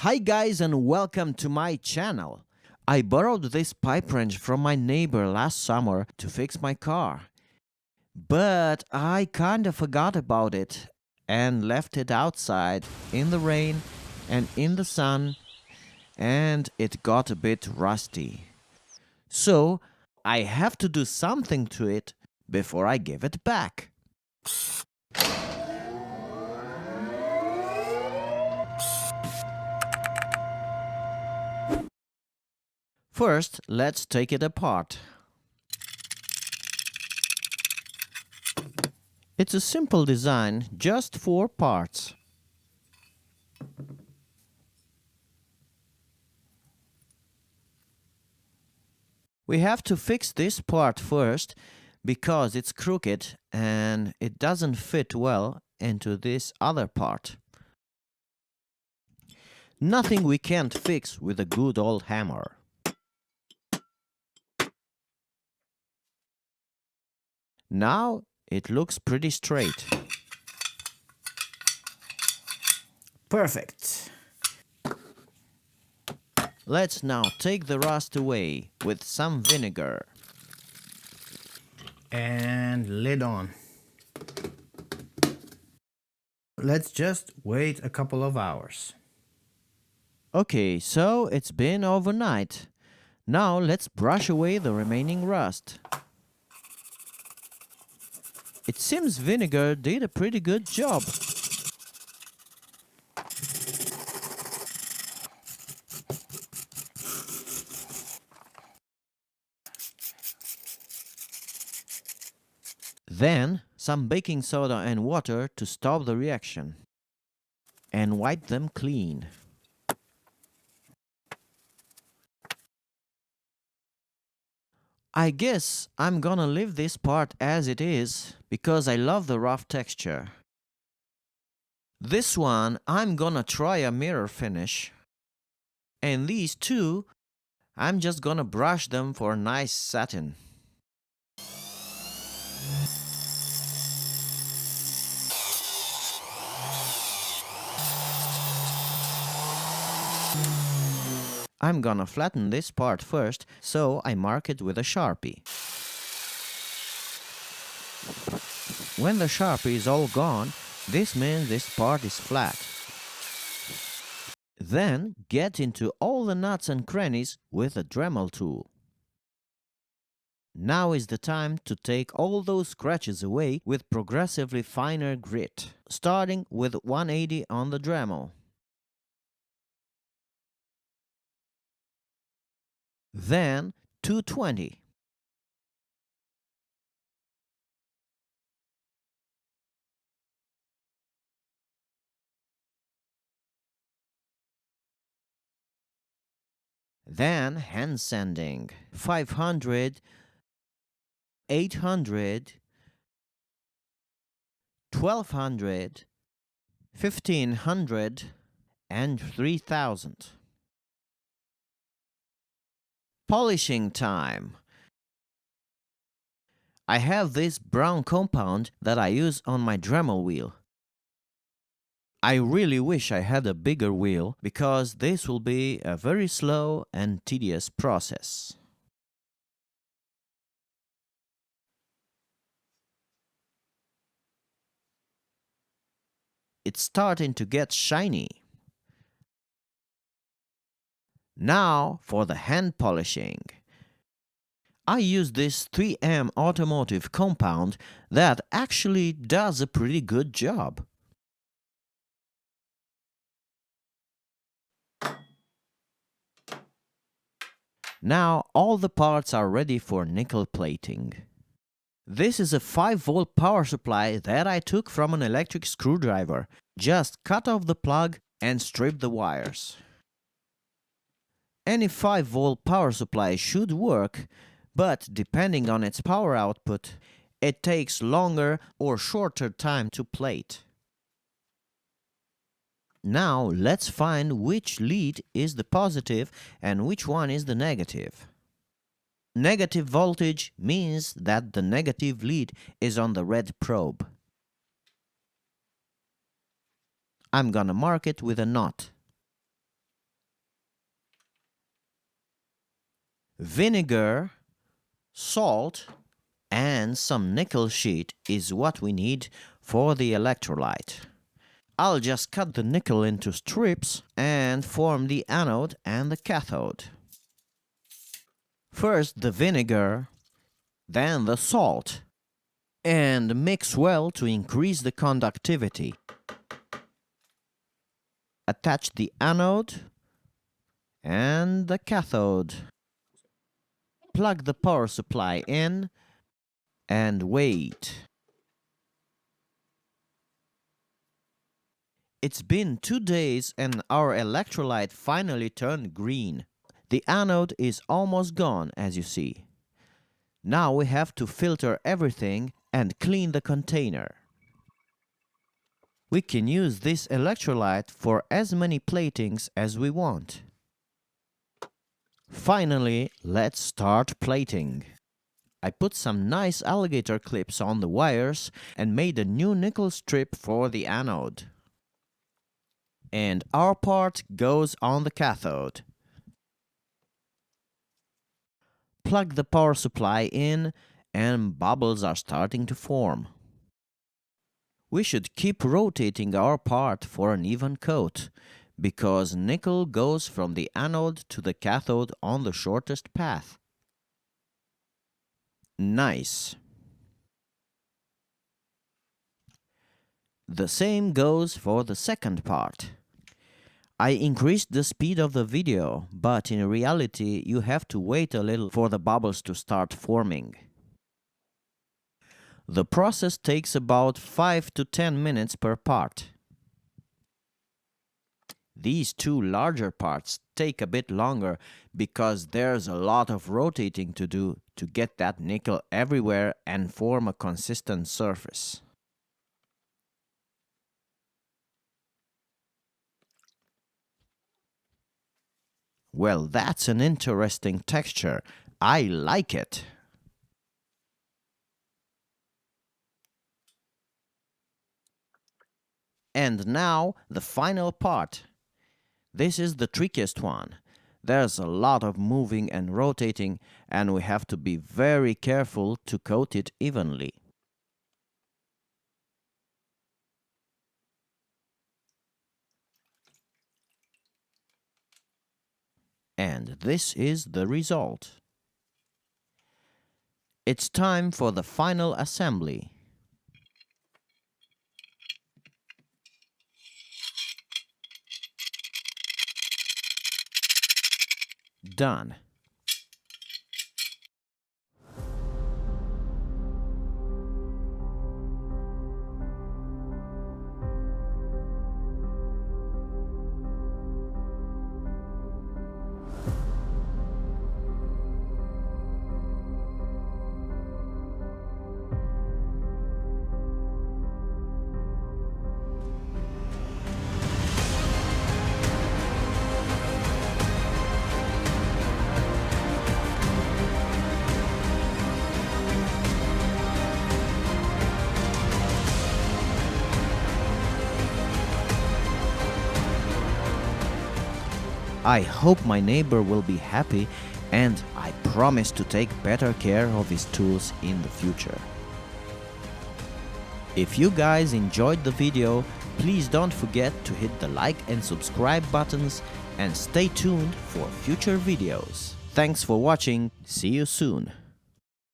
Hi guys and welcome to my channel. I borrowed this pipe wrench from my neighbor last summer to fix my car. But I kinda forgot about it and left it outside in the rain and in the sun, and it got a bit rusty. So I have to do something to it before I give it back. First, let's take it apart. It's a simple design, just 4 parts. We have to fix this part first because it's crooked and it doesn't fit well into this other part. Nothing we can't fix with a good old hammer. Now it looks pretty straight. Perfect. Let's now take the rust away with some vinegar. And lid on. Let's just wait a couple of hours. Okay, so it's been overnight. Now let's brush away the remaining rust. It seems vinegar did a pretty good job. Then some baking soda and water to stop the reaction. And wipe them clean. I guess I'm gonna leave this part as it is because I love the rough texture. This one I'm gonna try a mirror finish. And these two, I'm just gonna brush them for nice satin. I'm gonna flatten this part first, so I mark it with a Sharpie. When the Sharpie is all gone, this means this part is flat. Then get into all the nuts and crannies with a Dremel tool. Now is the time to take all those scratches away with progressively finer grit, starting with 180 on the Dremel. Then 220. Then hand sanding 500, 800, 1200, 1500 and 3000. Polishing time. I have this brown compound that I use on my Dremel wheel. I really wish I had a bigger wheel because this will be a very slow and tedious process. It's starting to get shiny. Now for the hand polishing. I use this 3M automotive compound that actually does a pretty good job. Now all the parts are ready for nickel plating. This is a 5-volt power supply that I took from an electric screwdriver. Just cut off the plug and strip the wires. Any 5-volt power supply should work, but depending on its power output, it takes longer or shorter time to plate. Now let's find which lead is the positive and which one is the negative. Negative voltage means that the negative lead is on the red probe. I'm gonna mark it with a knot. Vinegar, salt, and some nickel sheet is what we need for the electrolyte. I'll just cut the nickel into strips and form the anode and the cathode. First the vinegar, then the salt, and mix well to increase the conductivity. Attach the anode and the cathode. Plug the power supply in and wait. It's been 2 days and our electrolyte finally turned green. The anode is almost gone, as you see. Now we have to filter everything and clean the container. We can use this electrolyte for as many platings as we want. Finally, let's start plating. I put some nice alligator clips on the wires and made a new nickel strip for the anode. And our part goes on the cathode. Plug the power supply in and bubbles are starting to form. We should keep rotating our part for an even coat, because nickel goes from the anode to the cathode on the shortest path. Nice. The same goes for the second part. I increased the speed of the video, but in reality you have to wait a little for the bubbles to start forming. The process takes about 5 to 10 minutes per part. These two larger parts take a bit longer because there's a lot of rotating to do to get that nickel everywhere and form a consistent surface. Well, that's an interesting texture. I like it. And now the final part. This is the trickiest one. There's a lot of moving and rotating, and we have to be very careful to coat it evenly. And this is the result. It's time for the final assembly. Done. I hope my neighbor will be happy, and I promise to take better care of his tools in the future. If you guys enjoyed the video, please don't forget to hit the like and subscribe buttons and stay tuned for future videos. Thanks for watching. See you soon.